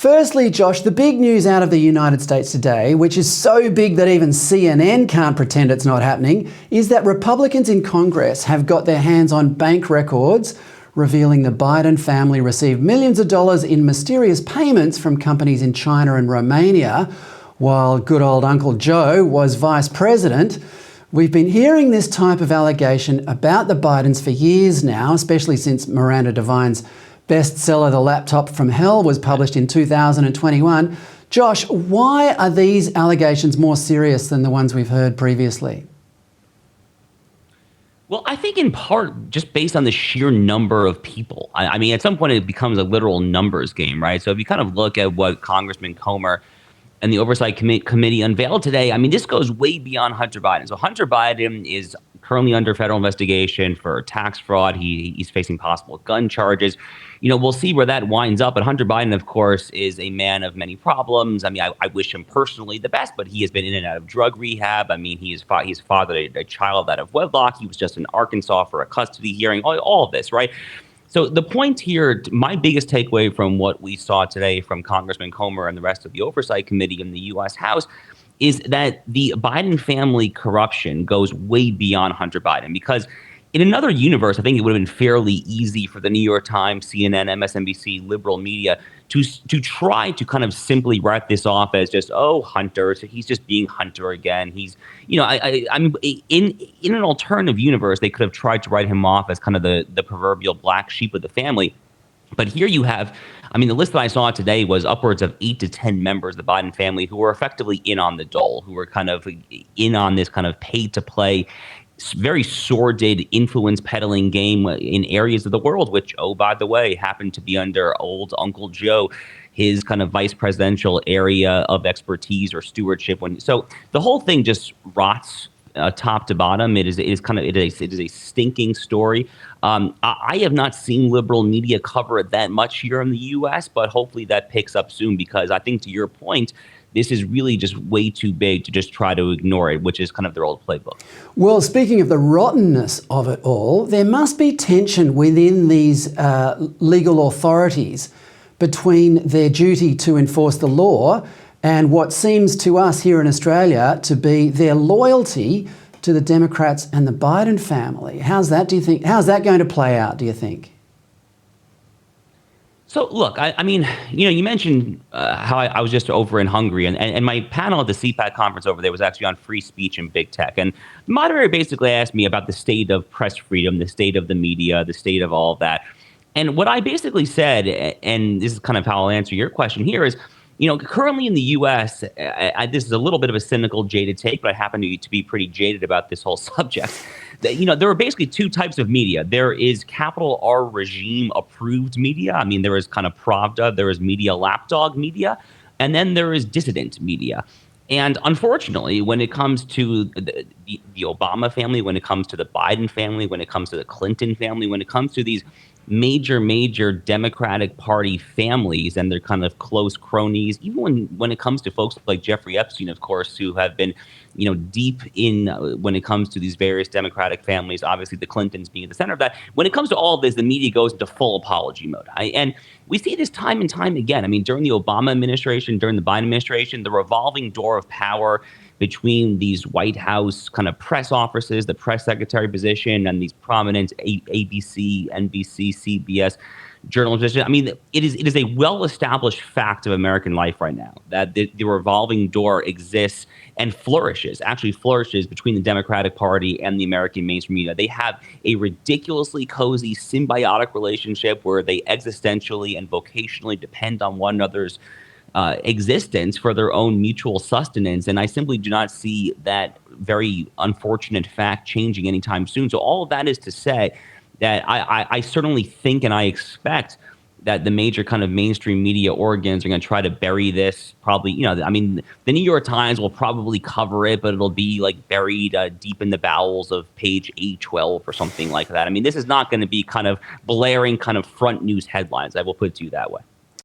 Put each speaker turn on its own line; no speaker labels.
Firstly, Josh, the big news out of the United States today, which is so big that even CNN can't pretend it's not happening, is that Republicans in Congress have got their hands on bank records revealing the Biden family received millions of dollars in mysterious payments from companies in China and Romania, while good old Uncle Joe was vice president. We've been hearing this type of allegation about the Bidens for years now, especially since Miranda Devine's bestseller, The Laptop from Hell, was published in 2021. Josh, why are these allegations more serious than the ones we've heard previously?
Well, I think in part just based on the sheer number of people. I mean, at some point it becomes a literal numbers game, right? So if you kind of look at what Congressman Comer and the Oversight Committee unveiled today, I mean, this goes way beyond Hunter Biden. So Hunter Biden is currently under federal investigation for tax fraud. He's facing possible gun charges. You know, we'll see where that winds up. But Hunter Biden, of course, is a man of many problems. I mean, I wish him personally the best, but he has been in and out of drug rehab. I mean, he's fathered a child out of wedlock. He was just in Arkansas for a custody hearing, all of this, right? So the point here, my biggest takeaway from what we saw today from Congressman Comer and the rest of the Oversight Committee in the U.S. House is that the Biden family corruption goes way beyond Hunter Biden, because in another universe, I think it would have been fairly easy for the New York Times, CNN, MSNBC, liberal media to try to kind of simply write this off as just, oh, Hunter, so he's just being Hunter again. He's, you know, I'm in an alternative universe, they could have tried to write him off as kind of the proverbial black sheep of the family. But here you have, I mean, the list that I saw today was upwards of 8 to 10 members of the Biden family who were effectively in on the dole, who were kind of in on this kind of pay-to-play, very sordid influence peddling game in areas of the world, which, oh, by the way, happened to be under old Uncle Joe, his kind of vice presidential area of expertise or stewardship. So the whole thing just rots top to bottom. It is a stinking story. I have not seen liberal media cover it that much here in the U.S., but hopefully that picks up soon, because I think, to your point, this is really just way too big to just try to ignore it, which is kind of their old playbook.
Well, speaking of the rottenness of it all, there must be tension within these legal authorities between their duty to enforce the law and what seems to us here in Australia to be their loyalty to the Democrats and the Biden family. How's that going to play out, do you think?
So, look, I mean, you know, you mentioned how I was just over in Hungary, and my panel at the CPAC conference over there was actually on free speech and big tech. And the moderator basically asked me about the state of press freedom, the state of the media, the state of all of that. And what I basically said, and this is kind of how I'll answer your question here, is, you know, currently in the U.S., this is a little bit of a cynical, jaded take, but I happen to be pretty jaded about this whole subject. You know, there are basically two types of media. There is capital R regime approved media. I mean, there is kind of Pravda, there is media lapdog media, and then there is dissident media. And unfortunately, when it comes to the Obama family, when it comes to the Biden family, when it comes to the Clinton family, when it comes to these major Democratic Party families and their kind of close cronies, even when it comes to folks like Jeffrey Epstein, of course, who have been, you know, deep in when it comes to these various Democratic families, obviously the Clintons being at the center of that. When it comes to all of this, the media goes into full apology mode. And we see this time and time again. I mean, during the Obama administration, during the Biden administration, the revolving door of power between these White House kind of press offices, the press secretary position, and these prominent ABC, NBC, CBS journalists. I mean, it is a well-established fact of American life right now that the revolving door exists and actually flourishes between the Democratic Party and the American mainstream media. They have a ridiculously cozy, symbiotic relationship where they existentially and vocationally depend on one another's existence for their own mutual sustenance. And I simply do not see that very unfortunate fact changing anytime soon. So all of that is to say that I certainly think and I expect that the major kind of mainstream media organs are going to try to bury this. Probably, you know, I mean, the New York Times will probably cover it, but it'll be like buried deep in the bowels of page 812 or something like that. I mean, this is not going to be kind of blaring kind of front news headlines. I will put it to you that way.